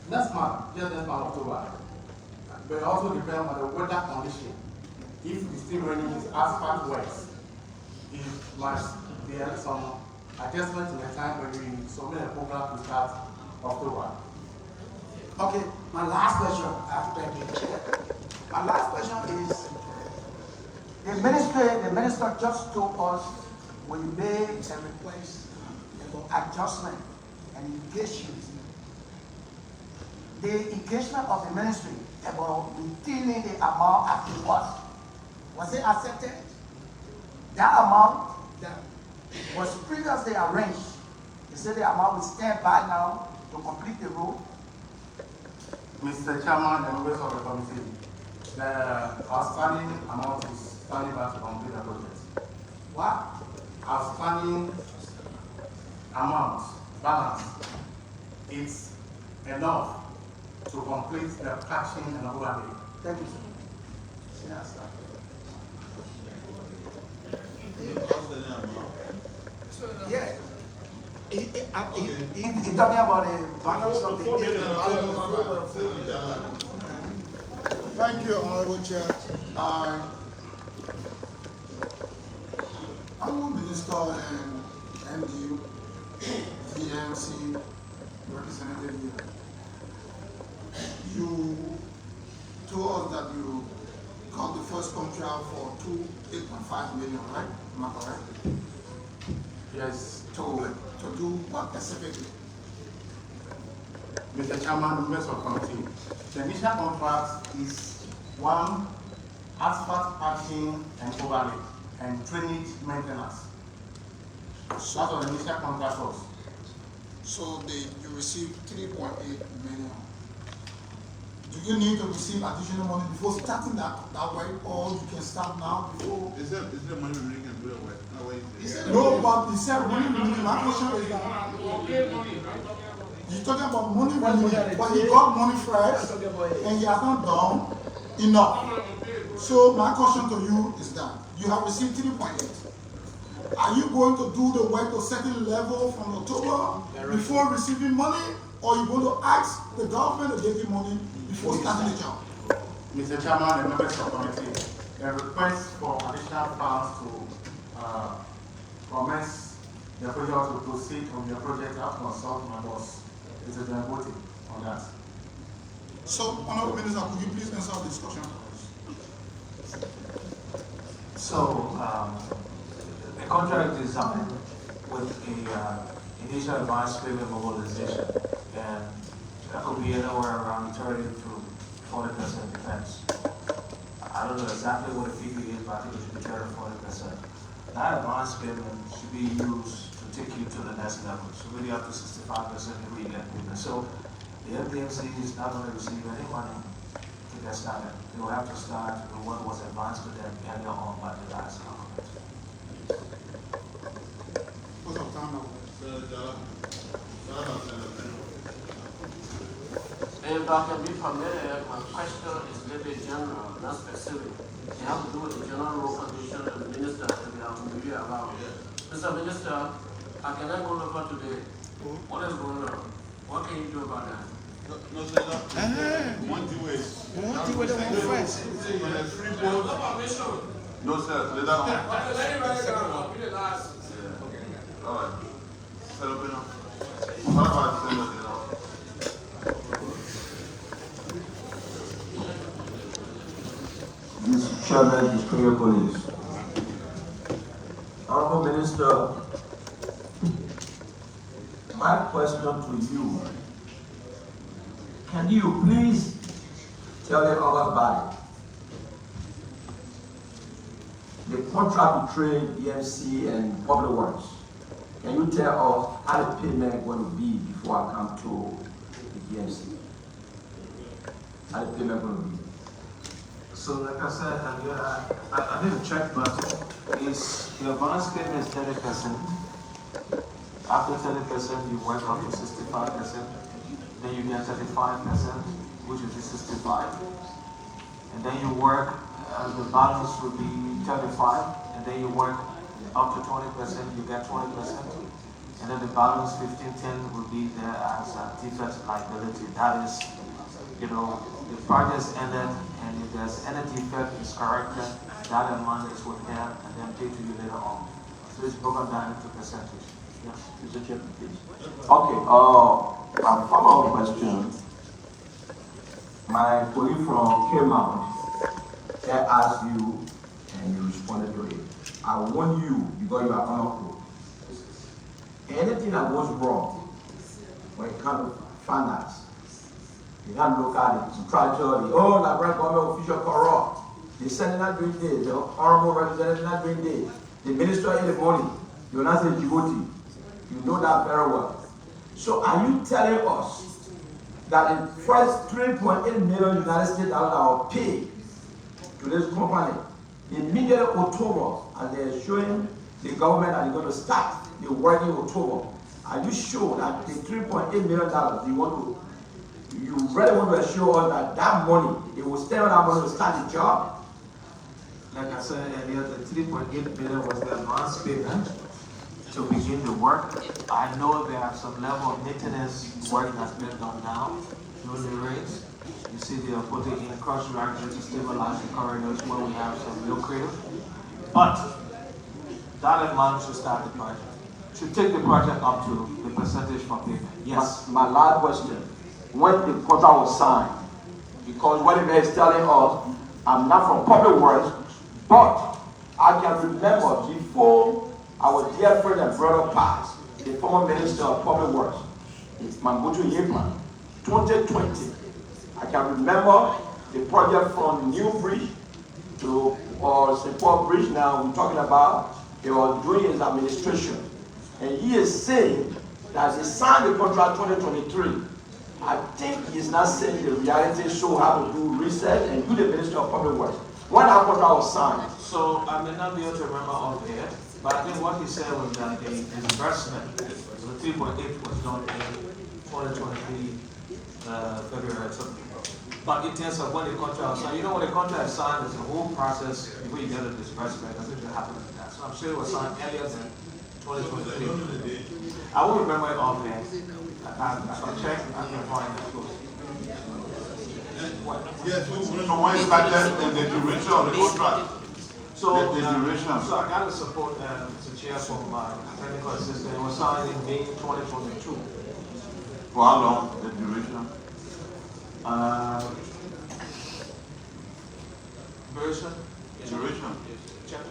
next month, just next month, October, but it also depends on the weather condition. If it's still raining, it's asphalt works. It must be some adjustment in the time when we submit a program to start October. Okay, my last question after the chair. My last question is, the minister just told us we made a request about adjustment and engagement. The engagement of the ministry about retaining the amount at the was it accepted? That amount that was previously arranged, they said the amount will stand by now to complete the road. Mr. Chairman and members of the committee, the outstanding amount is standing by to complete the project. What? Outstanding amount, balance, it's enough to complete the patching and overlay. Thank you, sir. Yes, sir. Yeah. He's talking about the balance of the Thank you, Honorable Chair. Honorable Minister and MD, DMC representative here. You told us that you got the first contract for 8.5 million, right? Am I correct? Yes. To do what specifically? Mr. Chairman, members of committee, the initial contract is one, asphalt patching and overlay and drainage maintenance. So that's what the initial contract was. So you received 3.8 million. Do you need to receive additional money before starting that way, or you can start now before? Is there money we can do that way? No, but he said money renewing. My question is that you're talking about money renewing, but he got money first and he has not done enough. So my question to you is that you have received 3.8. Are you going to do the work to a certain level from October before receiving money, or are you going to ask the government to give you money before starting the job? Mr. Chairman and members of committee, the request for additional funds to commence the project to proceed on the project after consult my boss. Is a voting on that. So, Honorable Minister, could you please answer this question? So, the contract is designed with a initial advance payment mobilization, and that could be anywhere around 30 to 40%, depends. I don't know exactly what the figure is, but I think it should be 30 to 40%. That advance payment should be used to take you to the next level. So really up to 65% if we get payment. So the MDMC is not going to receive any money to get started. They will have to start with what was advanced to them earlier on by the last government. What's up, time now? If I can be permitted, my question is a little bit general, not specific. It has to do with the general road condition and the minister that we have moved around. Mr. Minister, I cannot go over today. What is going on? What can you do about that? No, sir, no. One do it. One do it at one first. No, sir, let that one. All right. Set up enough. What about send us enough? Mr. Chairman, Distinguished colleagues. Honorable Minister, my question to you, can you please tell the other body the contract between EMC and Public Works? Can you tell us how the payment going to be before I come to the EMC? How the payment going to be? So like I said, I didn't check, but is the advance payment is 30%. After 30%, you work up to 65%. Then you get 35%, which is the 65. And then you work, the balance would be 35. And then you work up to 20%, you get 20%. And then the balance 1510 will be there as defect liability. That is, the project's ended, and if there's any defect is corrected, that amount is with them and then paid to you later on. So it's broken down into percentage. Yes. Mr. Chairman, please. Okay, my follow-up question. My colleague from K-Mount asked you, and you responded to it. I warn you because you are honorable. Anything that goes wrong when it comes to finance, you can't look at it, you try to Liberian government official corrupt. The Senate not doing this, the honorable representative not doing this, the minister in the morning, you will not say Djibouti. You know that very well. So are you telling us that the first 3.8 million United States dollars are paid to this company immediately October, and they're showing the government that they're going to start the work in October? Are you sure that the $3.8 million you really want to assure us that that money, they will spend that money to start the job? Like I said earlier, the 3.8 billion was the advance payment to begin the work. I know there are some level of maintenance work that's been done now, newly raised. You see they are putting in cross reactor to stabilize the corridors where we have some real crater. But that amount should start the project. Should take the project up to the percentage for payment. Yes. My last question. When the contract was signed, because what the man is telling us, I'm not from public works, but I can remember before our dear friend and brother passed, the former minister of public works, it's Mambutu Yimpa, 2020. I can remember the project from New Bridge to St. Paul Bridge. Now we're talking about he was doing his administration, and he is saying that he signed the contract 2023. I think he's not saying the reality, show how to do research and do the Ministry of Public Works. When that contract was signed. So I may not be able to remember all of it, but I think what he said was that the disbursement, the 3.8 was done in 2023 February or something. But in terms of when the contract was signed, when the contract is signed, there's a whole process before you get a disbursement. Nothing should happen like that. So I'm sure it was signed earlier than 2023. I won't remember it all there. I'll check, I can find it. Yes, so when is that the duration of the contract? So, the duration. So I got to support Mr. Chair from my technical assistant. It was signed in May 2022. For how long, the duration? Duration? Duration. Check.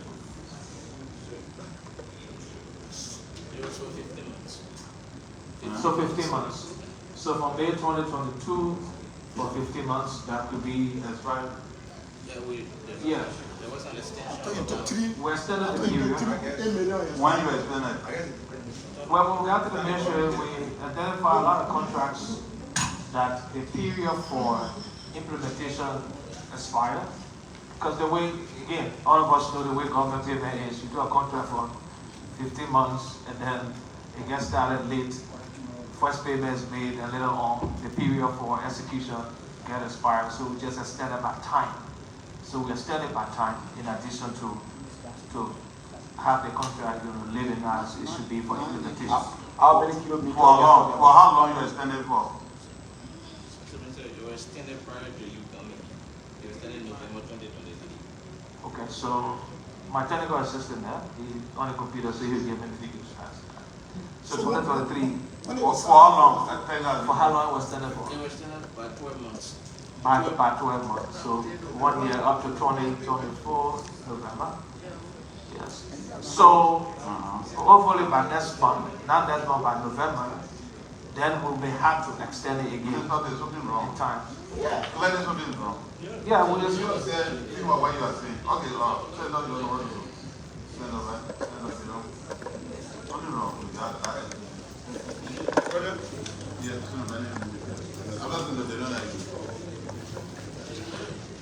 So 15 months. So from May 2022 for 15 months, that could be, that's right. Yeah. There was an extension. We're still in the period. When you extend it? Well, when we got to the measure, we identify a lot of contracts that the period for implementation expired. Because the way, again, all of us know the way government payment is. You do a contract for 15 months and then it gets started late. First payment is made and later on the period for execution get expired. So we just extend it by time. So we extend it by time in addition to have the contract living as it should be for implementation. How many kilometers? For how long you extend it for? You were extended prior to you coming. You extended November 2023. Okay, so my technical assistant there, he on the computer, so he'll give me the figures. So 2023. For how long? For how long was extended for? They were extended by 12 months. By 12 months. So 1 year up to 2024 November. Yes. So hopefully by next month, not next month, by November, then we may have to extend it again. There's something wrong. In time. Yeah. There's something wrong. Yeah, we just. See what you are saying. Okay, say no, you don't want to. Stand up, right? Stand up, you know. Something wrong with that. Yes, I'm not going to do that.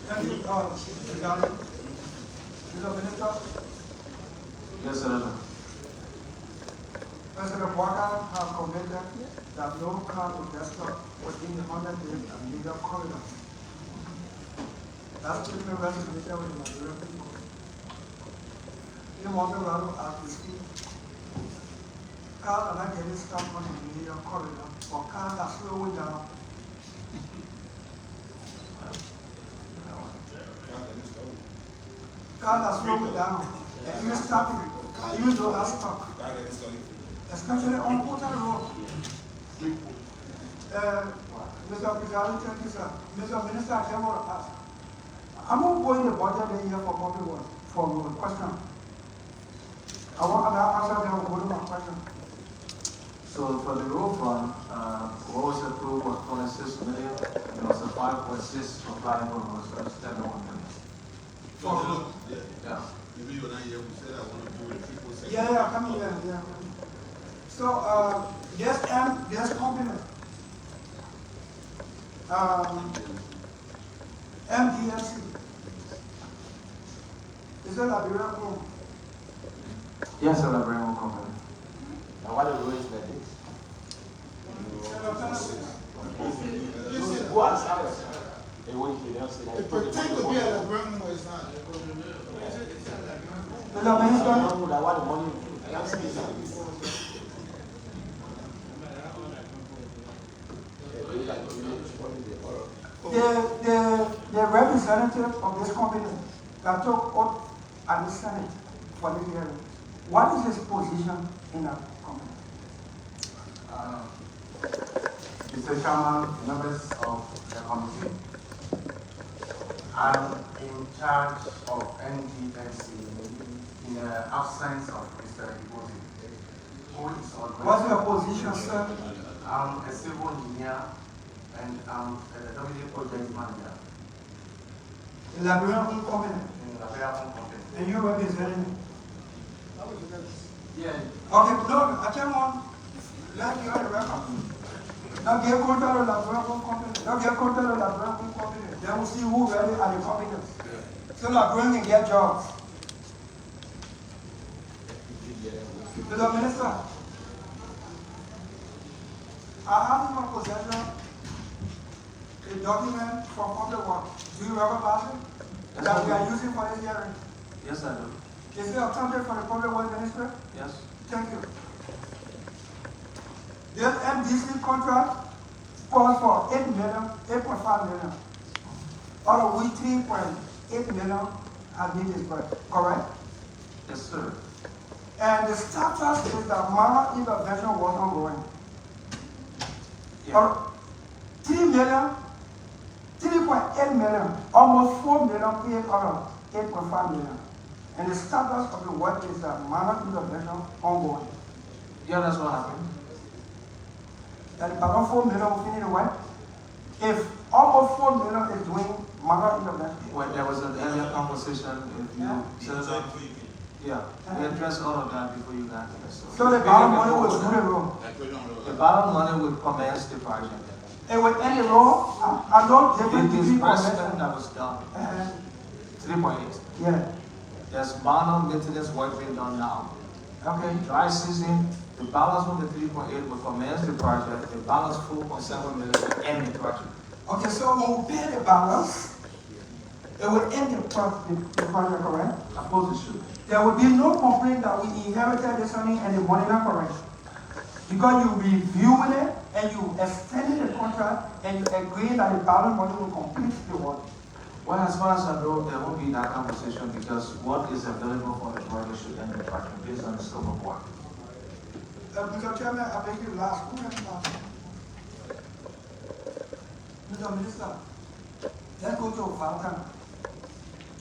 Thank you, Mr. Minister. Yes, sir. President Walker has commented that no car investor within the 100 days of legal corridor. That's the resolution with the Nigerian people. In Monterey, as we speak, Cars are not getting stuck on the Liberian corridor, or cars are slowing down. Cars are slowing down, and even stopping, even though they're stuck. Especially on Porter Road. Mr. President, thank you, sir. Mr. Minister, I just want to ask. I'm not going to budget here for public work, for a question. I want to answer them with my question. So for the road fund, what was approved was 26 million, and there was a 5.6 applying for was 10 million. Yeah. Maybe you're not here, we said I want to do it, people say. Yeah, come here, yeah. So, there's company. MDMC. Is that Liberian group? Yes, a Liberian company. And what the rules like this? Who has others? They won't hear them say that. It pretend to be a Liberian, but it's not. Mr. Minister, I don't know that what the money I have seen that. the representative of this company that took oath at the Senate for this hearing, what is his position in that company? Mr. Chairman, members of the committee, I'm in charge of NDMC in the absence of Mr. Ibozi, who is on. What's your position, sir? I'm a civil engineer and I'm a WD project manager In Liberian company. in the Reverting company. And you representing me? Yeah. Okay, no, I tell one, like you are the record. Now get contact of Liberian company. Now get contact of Liberian company. Then we'll see who really are the competence. So Liberian can get jobs. Mr. Minister, I have in my possession a document from public work. Do you recognize it? That we are using for this hearing. Yes, I do. Is it accounted for the public work minister? Yes. Thank you. This MDC contract calls for 8 million, 8.5 million. Out of which 3.8 million has been disbursed, correct? Yes, sir. And the status is that minor intervention was ongoing. Yeah. 3 million, 3.8 million, almost 4 million paid out of 8.5 million. And the status of the work is that minor intervention ongoing. Yeah, that's what happened. That about 4 million will finish the work. If almost 4 million is doing minor intervention. When there was an earlier conversation, if you yeah, we addressed all of that before you got here. So the bottom money will do the road. The bottom money will commence the project. And with any road, I don't The different degree disbursement convention. that was done, 3.8. Yeah, There's minor maintenance work being done now. okay. Dry season, the balance of the 3.8 will commence the project, the balance 4.7 million will end the project. Okay, so when we pay the balance, it will end the project, correct? I suppose it should. There will be no complaint that we inherited this money and the money not correct. Because you reviewed it and you extended the contract and you agreed that the balance money will complete the work. Well, as far as I know, there won't be that conversation because what is available for the project should end the project based on the scope of work. Mr. Chairman, I beg you last. Who has last? Mr. Minister, let's go to Valentine,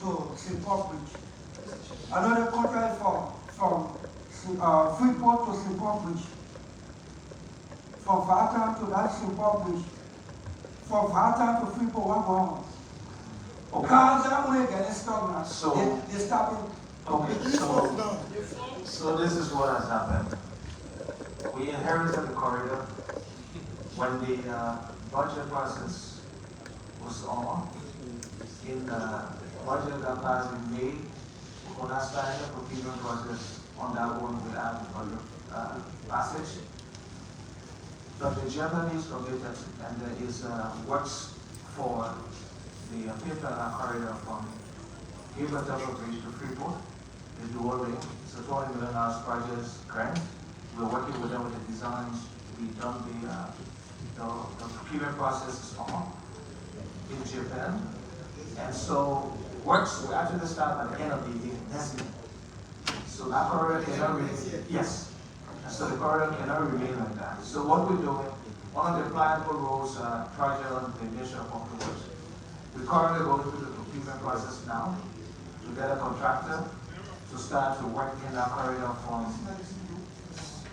to St. Paul Bridge. Another contract from Freeport to St. Paul Bridge. From Valentine to that St. Paul Bridge. From Valentine to Freeport, one going. Okay. Cars that way getting stuck now. So- They're stopping. Okay, so this is what has happened. We inherited the corridor when the budget process was on. In the budget that passed in May, we could not start the procurement process on that one without the budget passage. But the Japanese committed, and there is works for the paper corridor from Liberian Senate to Freeport. The dual lane, it's a $20 million project grant. We're working with them with the designs. We've done the procurement process is on in Japan. And so works will actually start at the end of the year, next year. So that corridor cannot remain, yes. So the corridor cannot remain like that. So what we're doing, one of the applicable roles project on the initial public works. We're currently going through the procurement process now to get a contractor to start to work in that corridor from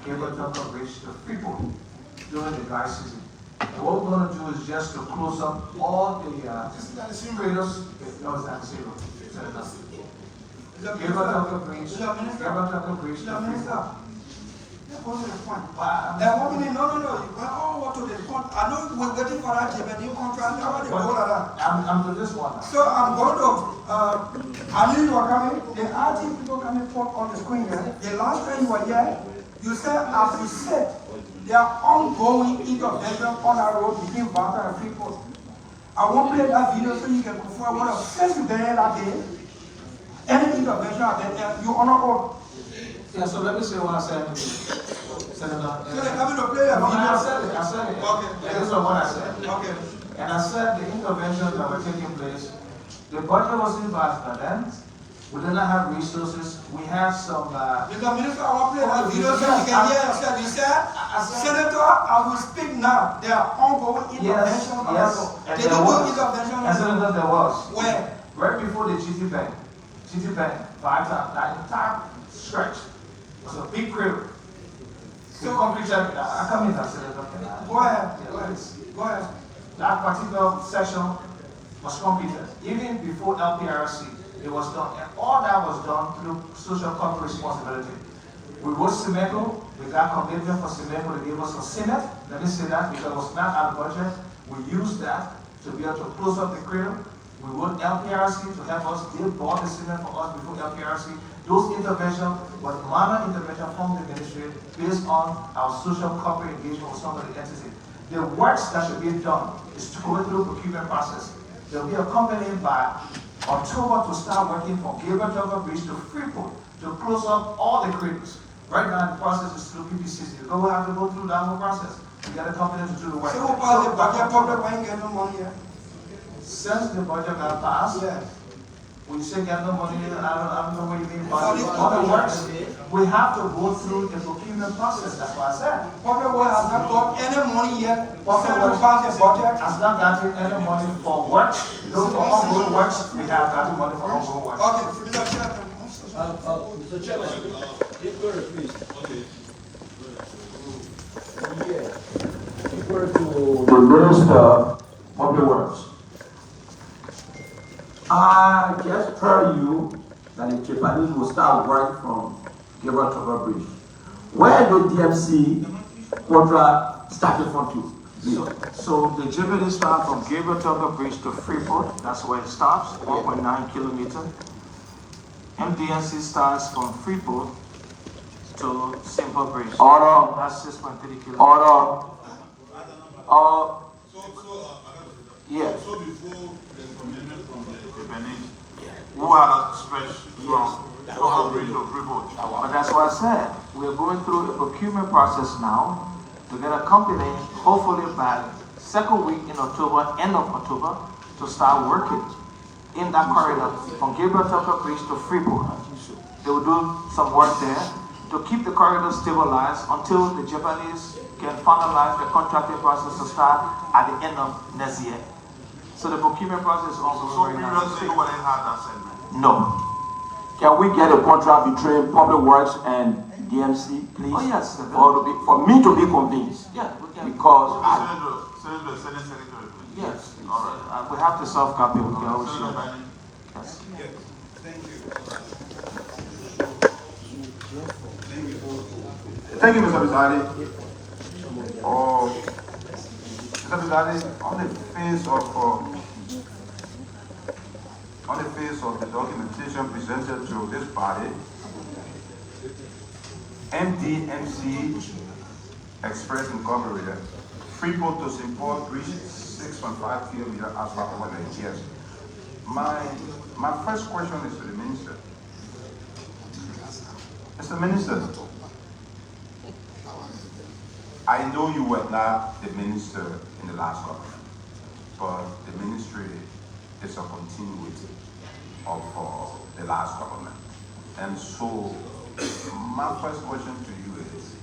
Reverting Bridge to Freeport during the dry season. And what we're going to do is just to close up all the craters. No, it's not zero. Reverting Bridge to Freeport. No. What to the point? I know we're waiting for that Japanese contract. I'm to this one now. So I'm going to, I knew you were coming. The RT people coming forth on the screen here. The last time you were here, you said, as you said, there are ongoing intervention on our road between Bata and Freeport. I won't play that video so you can confirm what I said you there that day. Any intervention out there, you honor all. Yeah, so let me say what I said. So they're coming to play a video? I said it. Okay. Yeah, this is what I said. Okay. And I said the interventions that were taking place, the budget was involved by then. We did not have resources. We had some... Mr. Minister, I want to play that video so you can hear yourself. You said, Senator, I will speak now. There are ongoing interventions. Yes. They didn't do intervention. And Senator, there was. Where? Right before the GT Bank. GT Bank, that entire stretch was a big crew. So completed, I come in and said, go ahead. Go ahead. That particular session was completed. Even before LPRC, it was done. And all that was done through social corporate responsibility. We wrote Cimeco, we got commitment for Cimeco to give us some cement. Let me say that because it was not our budget. We used that to be able to close up the cradle. We wrote LPRC to help us. They bought the cement for us before LPRC. Those interventions were minor interventions from the ministry based on our social corporate engagement with some of the entities. The works that should be done is to go through the procurement process. There will be a company by October to start working from Reverting Bridge to Freeport to close up all the craters. Right now, the process is through PPCC. We will have to go through that whole process to get a company to do the work. So who passed the budget? Public ain't getting no money yet. Since the budget got passed, yeah. When you say get no money, I don't know what you mean by public works. We have to go through the procurement process. That's what I said. Public works has not got any money yet. Public works pass the budget. Has not gotten any money for works. Those for ongoing works, we have gotten money for ongoing works. Okay, Mr. Chairman, please. Okay. The Minister of Public Works. I just heard you that the Japanese will start work from Reverting Bridge. Where the DMC contract started from to? So the Japanese start from Reverting Bridge to Freeport. That's where it starts, 1.9 kilometers. MDMC starts from Freeport to Simple Bridge. Order. That's 6.3 kilometers. Order. Yeah. So before the commitment from the Japanese, who had a stretch from Bridge to Freeport? But that's what I said. We're going through a procurement process now to get a company, hopefully by second week in October, end of October, to start working in that corridor from Reverting Bridge to Freeport. They will do some work there to keep the corridor stabilized until the Japanese can finalize the contracting process to start at the end of next year. So the procurement process is also So very previously nobody had that segment? No. Can we get a contract between Public Works and DMC, please? Oh yes. For me to be convinced. Yeah, we can. Because Senator, Senate Secretary, please. Yes. All right. We have the soft copy. We can always share that. Senator Yes. Thank you. Thank you, Mr. Bizarri. Mr. Bizarri, on the face of the documentation presented to this body, MDMC Express Incorporated, Freeport to Simport Bridge, 6.5 kilometers as far as the years. My first question is to the Minister. Mr. Minister, I know you were not the minister in the last government, but the ministry is a continuity of the last government. And so, my first question to you is,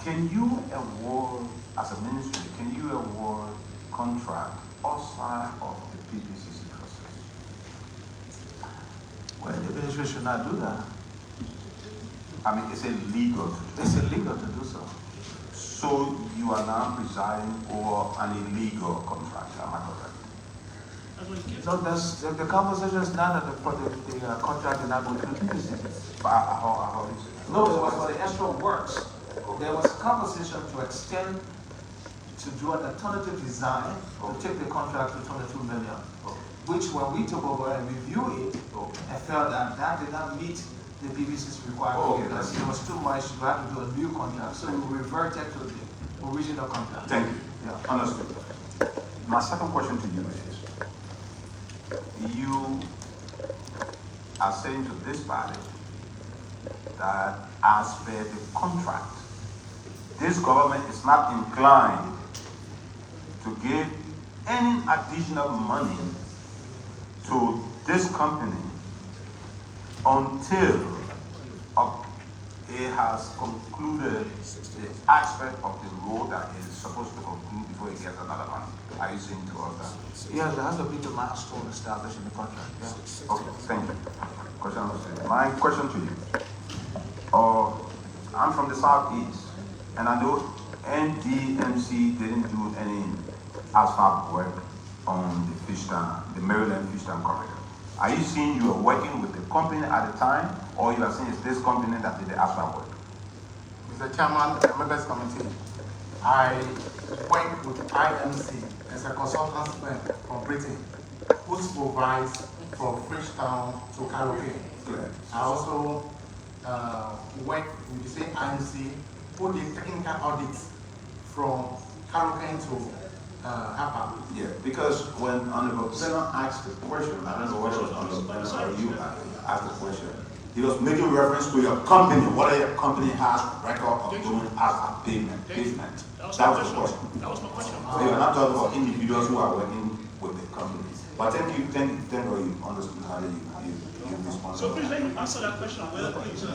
can you award, as a ministry, can you award contract outside of the PPCC process? Well, the ministry should not do that. I mean, it's illegal to do. It's illegal to do so. So you are now presiding over an illegal contract, am I correct? No, the conversation is not that the contract did not go through the PPCC. But how is it? No, it was for the extra works. There was a conversation to extend, to do an alternative design, to take the contract to 22 million. Which when we took over and reviewed it, I felt that that did not meet the PPC's requirement because it was too much. We had to do a new contract, so we reverted to the original contract. Thank you. Yeah. Understood. My second question to you is, you are saying to this body that as per the contract, this government is not inclined to give any additional money to this company until it has concluded the aspect of the road that it is supposed to conclude before it gets another money. Are you saying to us that? Yeah, there has to be the milestone established in the contract. Yeah. Okay, thank you. Question number 3. My question to you. I'm from the southeast, and I know MDMC didn't do any asphalt work on the Fishtown, the Maryland Fishtown corridor. Are you saying you are working with the company at the time, or you are saying it's this company that did the asphalt work? Mr. Chairman, the members committee, I work with IMC as a consultant firm from Britain, who supervise from Fishtown to Karaoke. I also work with the same IMC who did technical audits from Karaoke to Hapa. Yeah, because when Honorable Senator asked the question, I don't know whether it was Honorable Senator or you asked the question, he was making reference to your company, whether your company has record of doing asphalt pavement. That was the question. That was my question. So you're not talking about individuals who are working with the company. But thank you you understood how you respond. So please let me answer that question. Well, please, so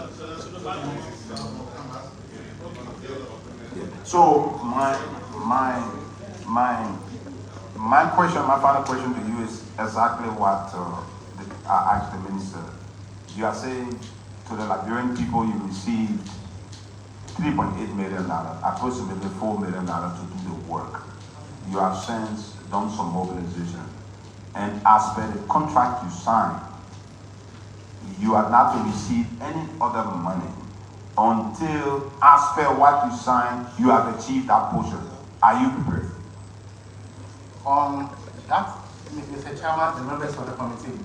the body. Yeah. So my question, my final question to you is exactly what I asked the minister. You are saying to the Liberian people you received $3.8 million, approximately $4 million to do the work. You have since done some mobilization. And as per the contract you signed, you are not to receive any other money until, as per what you signed, you have achieved that portion. Are you prepared? On that, Mr. Chairman, the members of the committee,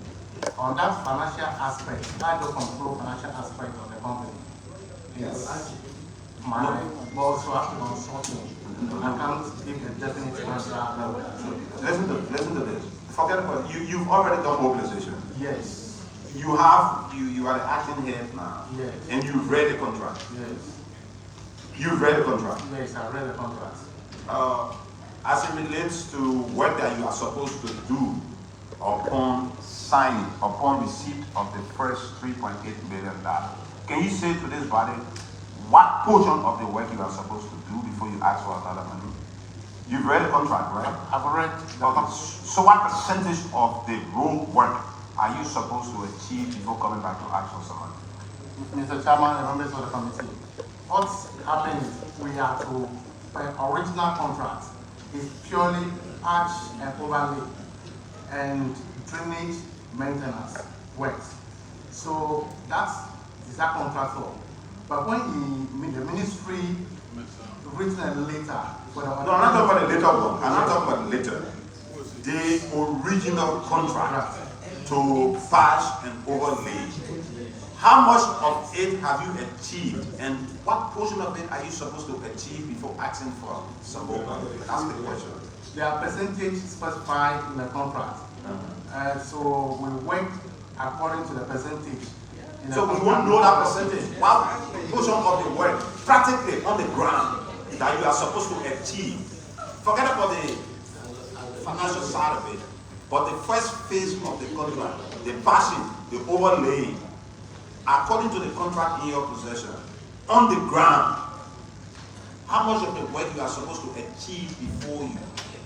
on that financial aspect, I don't control financial aspect of the company. Yes. My boss was consulting. I can't give a definite answer. Listen to this. Forget about it. You've already done mobilization. Yes. You are the acting head now. Yes. And you've read the contract. Yes. You've read the contract. Yes, I read the contract. As it relates to work that you are supposed to do upon signing, upon receipt of the first $3.8 million, can you say to this body what portion of the work you are supposed to do before you ask for another money? You've read the contract, right? I've read the contract. So what percentage of the road work are you supposed to achieve before coming back to ask for some money? Mr. Chairman and members of the committee, what's happened is we have to, original contract is purely patch and overlay and drainage maintenance works. So that's that contract for. But when the ministry written a letter for the No, I'm not talking about the later one. I'm not talking about the later. The original contract to patch and overlay. How much of it have you achieved, and what portion of it are you supposed to achieve before asking for some more money? That's the question. There are percentage specified in the contract. So we work according to the percentage. So we won't know that percentage. What portion of the work practically on the ground that you are supposed to achieve. Forget about the financial side of it, but the first phase of the contract, the passing, the overlaying, according to the contract in your possession, on the ground, how much of the work you are supposed to achieve before you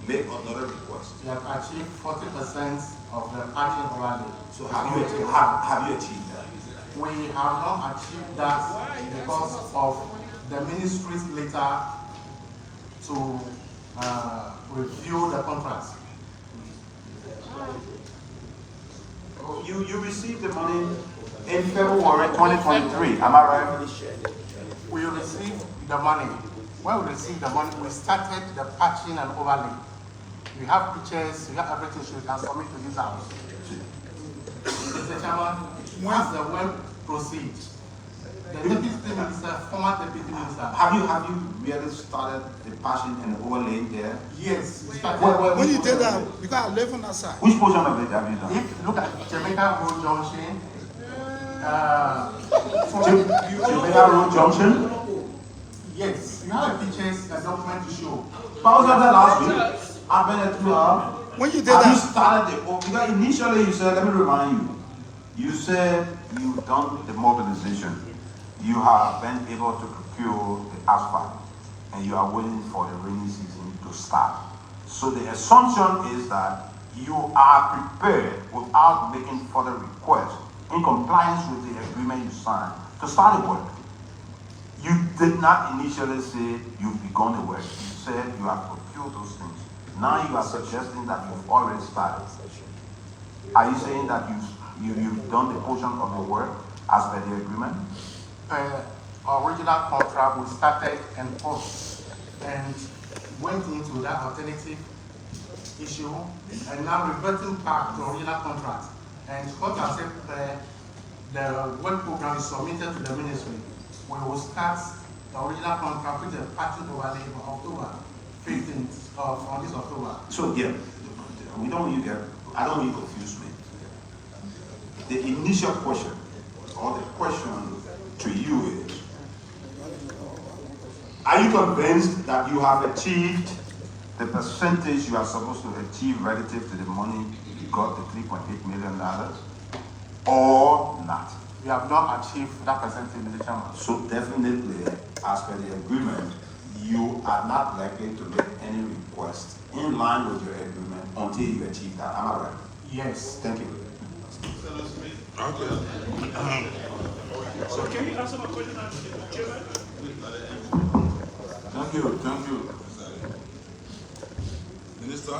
make another request? You have achieved 40% of the patching overlay. So have you achieved that? We have not achieved that because of the ministry's letter to review the contracts. You received the money in February 2023, am I right? We received the money. When we received the money, we started the patching and overlay. We have pictures, we have everything, so we can submit to this house. Mr. Chairman, once the work proceeds, the deputy minister, former deputy minister. Have you really started the patching and overlaying there? Yes, we started. When you did that, because I live on that side. Which portion of it have you done? If you look at Jamaica Road Junction, Jamaica Road Junction? Yes, you have a pictures, a document to show. But I was there last week. I've been at 2 hours. When you did have that, you started the, because initially you said, let me remind you, you said you've done the mobilization. You have been able to procure the asphalt, and you are waiting for the rainy season to start. So the assumption is that you are prepared without making further requests in compliance with the agreement you signed to start the work. You did not initially say you've begun the work. You said you have procured those things. Now you are suggesting that you've already started. Are you saying that you've done the portion of the work as per the agreement? Original contract, we started and post and went into that alternative issue and now reverting back to original contract. And what I said, the work program is submitted to the ministry. We will start the original contract with the patching overlay for October 15th on this October. So yeah, I don't want you to confuse me. The initial question or the question to you is, are you convinced that you have achieved the percentage you are supposed to achieve relative to the money you got, the $3.8 million, or not? We have not achieved that percentage, Mr. Chairman. So definitely, as per the agreement, you are not likely to make any request in line with your agreement until you achieve that. Am I right? Yes. Thank you. So can you answer my question, Chairman? Thank you. Minister?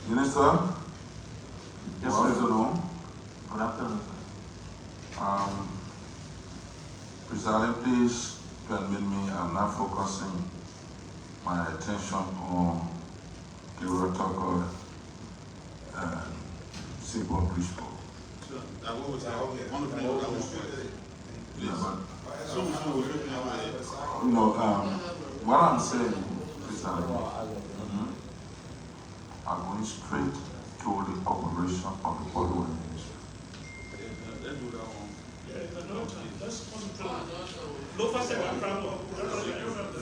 Minister? Yes, President. Good afternoon, sir. President, please permit me, I'm not focusing my attention on the protocol and simple principle. What I'm saying, President, I'm going straight to the operation of the following ministry.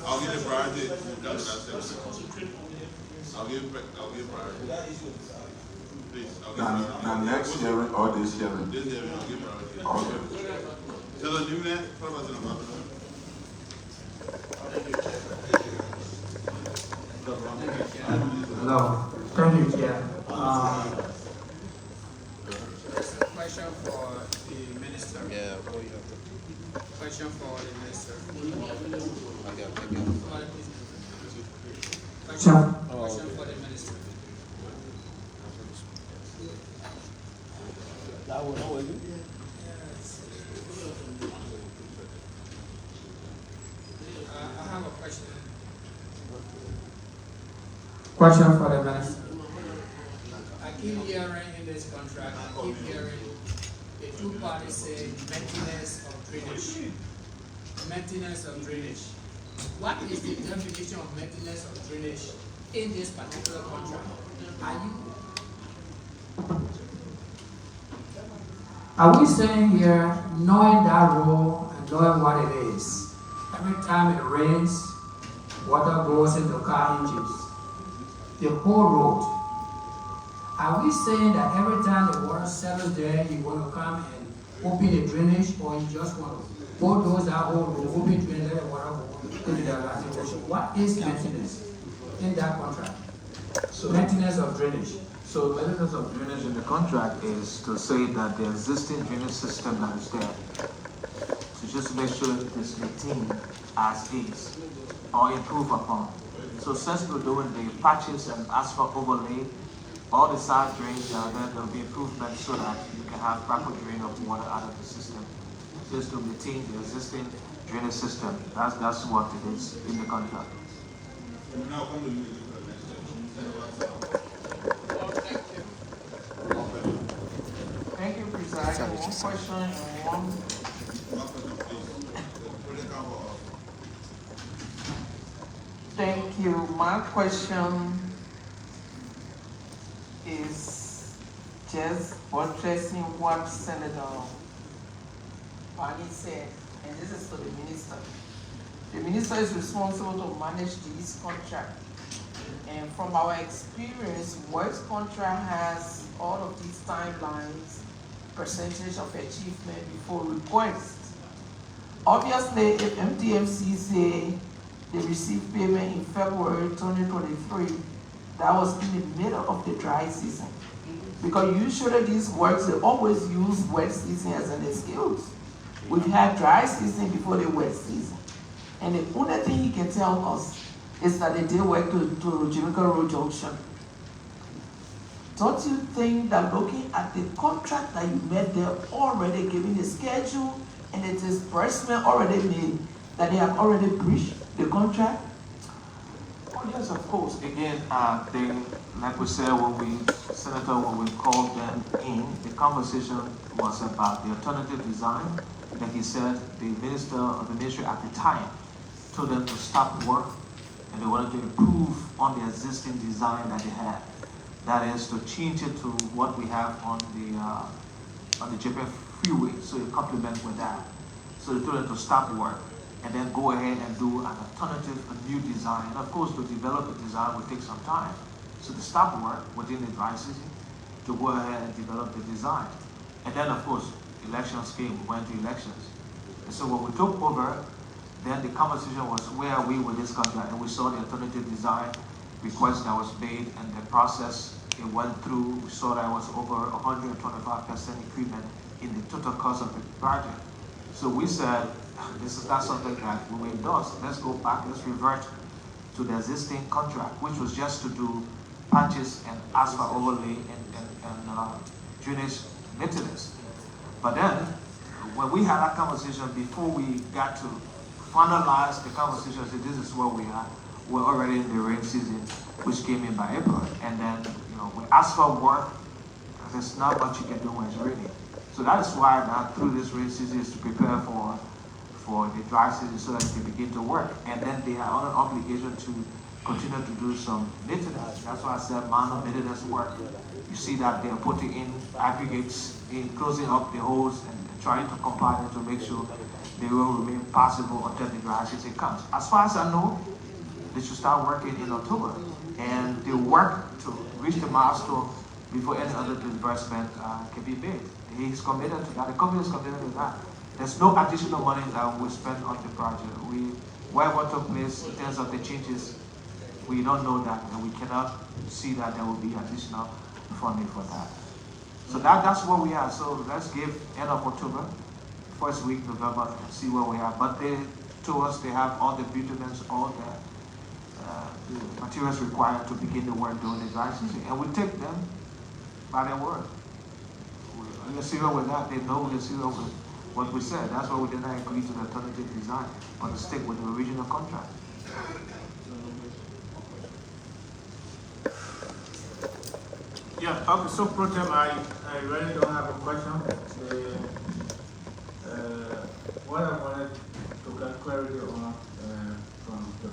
I'll give the priority. I'll give priority. Please, Now next hearing or this hearing? This hearing, I'll give priority. Okay. So the new net, Hello. Thank you, Chair. Question for the minister. Yeah. Question for the minister. Question for the minister. I have a question. Question for the minister. say maintenance of drainage. Maintenance of drainage. What is the definition of maintenance of drainage in this particular contract? Are we saying here, knowing that role and knowing what it is, every time it rains, water goes into car engines, the whole road. Are we saying that every time the water settles there, you want to come and open the drainage, or you just want to bulldoze that whole road, open drainage, let the water go into the Atlantic Ocean? What is maintenance in that contract? So, maintenance of drainage. So maintenance of drainage in the contract is to say that the existing drainage system that is there, to just make sure it is maintained as is or improve upon. So since we're doing the patches and asphalt overlay, all the side drains that are there, there will be improvements so that you can have proper drain of water out of the system. Just to maintain the existing drainage system. That's what it is in the contract. Thank you, President. One question and one. Thank you. My question is just addressing what Senator Barney said, and this is for the minister. The minister is responsible to manage these contracts. And from our experience, works contract has all of these timelines, percentage of achievement before request. Obviously, if MDMC say they received payment in February 2023, that was in the middle of the dry season. Because usually these works, they always use wet season as an excuse. We've had dry season before the wet season. And the only thing he can tell us is that they did work to Jamaica Road Junction. Don't you think that looking at the contract that you made there already, giving the schedule and the disbursement already made, that they have already breached the contract? Oh yes, of course. Again, like we said when we called them in, the conversation was about the alternative design. Like he said, the minister of the ministry at the time told them to stop work and they wanted to improve on the existing design that they had. That is to change it to what we have on the Japan freeway, so you complement with that. So they told them to stop work and then go ahead and do an alternative, a new design. And of course, to develop a design would take some time. So to stop work within the dry season, to go ahead and develop the design. And then of course, elections came, we went to elections. And so when we took over, then the conversation was, where are we with this contract? And we saw the alternative design request that was made, and the process, it went through. We saw that it was over 125% increment in the total cost of the project. So we said, this is not something that we will endorse. Let's go back, let's revert to the existing contract, which was just to do patches and asphalt overlay and drainage maintenance. But then, when we had that conversation, before we got to finalize the conversation, I said, this is where we are. We're already in the rain season, which came in by April. And then, with asphalt work, there's not much you can do when it's raining. So that is why now through this rain season is to prepare for the dry season so that they begin to work. And then they are under obligation to continue to do some maintenance. That's why I said minor maintenance work. You see that they are putting in aggregates, in closing up the holes and trying to compile them to make sure they will remain passable until the dry season comes. As far as I know, they should start working in October. And they work to reach the milestone before any other disbursement can be made. He's committed to that. The company is committed to that. There's no additional money that we spend on the project. Whatever took place in terms of the changes, we don't know that, and we cannot see that there will be additional funding for that. So that's where we are. So let's give end of October, first week November, and see where we are. But they told us they have all the bitumens, all the materials required to begin the work during the dry season, and we take them by their word. We're serious with that. They know we're serious with what we said. That's why we did not agree to the alternative design, but to stick with the original contract. Yeah, okay, so Pro Tem, I really don't have a question. what I wanted to get clarity on from the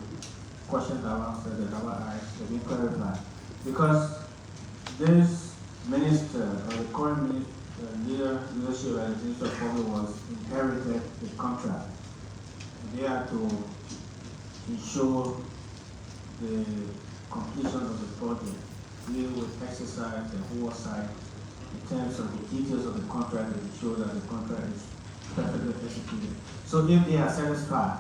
questions I answered that I want to ask to be clarified. Because this minister, or the current leadership at the Minister of Public Works inherited the contract. And they had to ensure the completion of the project, deal with exercise and oversight in terms of the details of the contract and ensure that the contract is perfectly executed. So if they are satisfied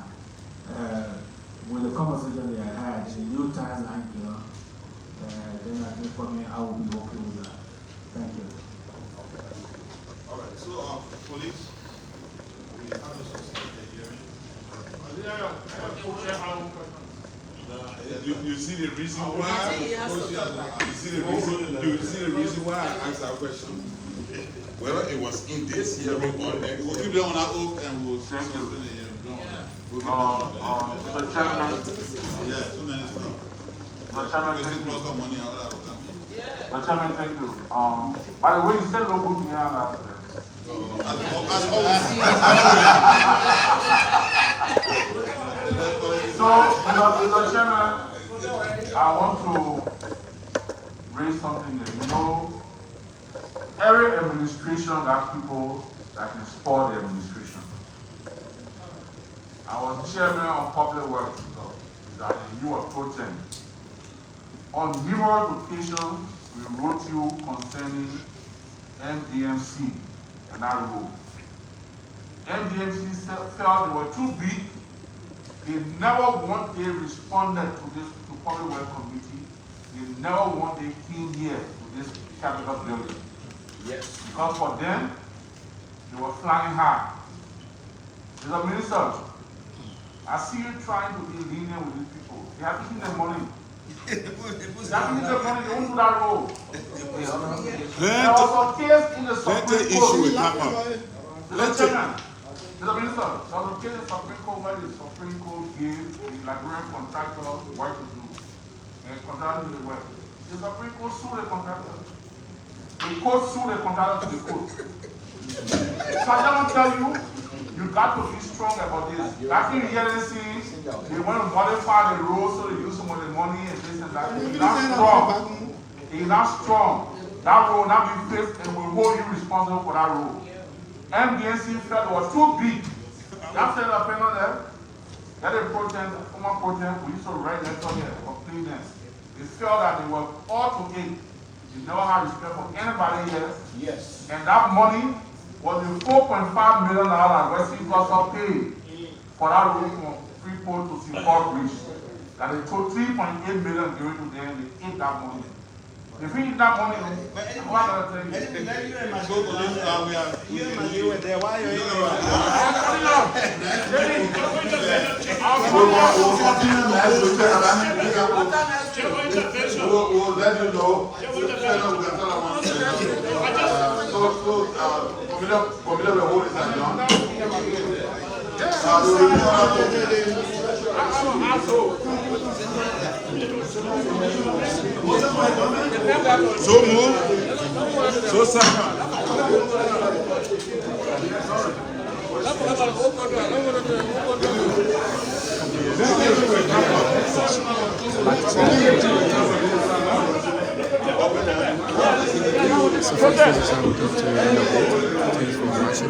with the conversation they have had, the new timeline, then I think for me, I will be okay with that. Thank you. All right, so, police, we have a suspended hearing. You see the reason why? You see the reason why I asked that question? Whether it was in this hearing or next. We'll keep them on our oath and we'll suspend the hearing. Mr. Chairman. Yeah, 2 minutes now. Mr. Chairman, thank you. Money out of that. Mr. Chairman, thank you. By the way, you said no good here last time. So, Mr. Chairman, I want to raise something here. You know, every administration got people that can spoil the administration. I was chairman of Public Works, that you were approaching. On numerous occasions, we wrote you concerning MDMC and that road. MDMC felt they were too big. They never want they responded to this to Public Works Committee. They never want they came here to this Capitol building. Yes. Because for them, they were flying high. Mr. Minister, I see you trying to be lenient with these people. They are taking their money. They are taking their money, they won't do that road. There was a case in the Supreme Court. Mr. Minister, there was a case in the Supreme Court where the Supreme Court gave the Liberian contractors work to do. And contractors to the work. The Supreme Court sued the contractor. The court sued the contractor to the court. So I don't tell you, you got to be strong about this. Back in the ELNC, they want to modify the road so they use some of the money and this and that. It's not strong. It's not strong. That road now be fixed and will hold you responsible for that road. MDMC felt it was too big. That said, the panel there, that a project, a former project, we used to write letter here for cleanness. They felt that they were all to aid. They never had respect for anybody here. Yes. And that money was the $4.5 million that Western Cluster paid for that road from Freeport to Seaport Bridge. That they took $3.8 million given to them, they ate that money. If we eat that money, I'm not going to tell you. So, police, we are were there. Why are you We'll let you know. Committee will hold it down. So move. So second. So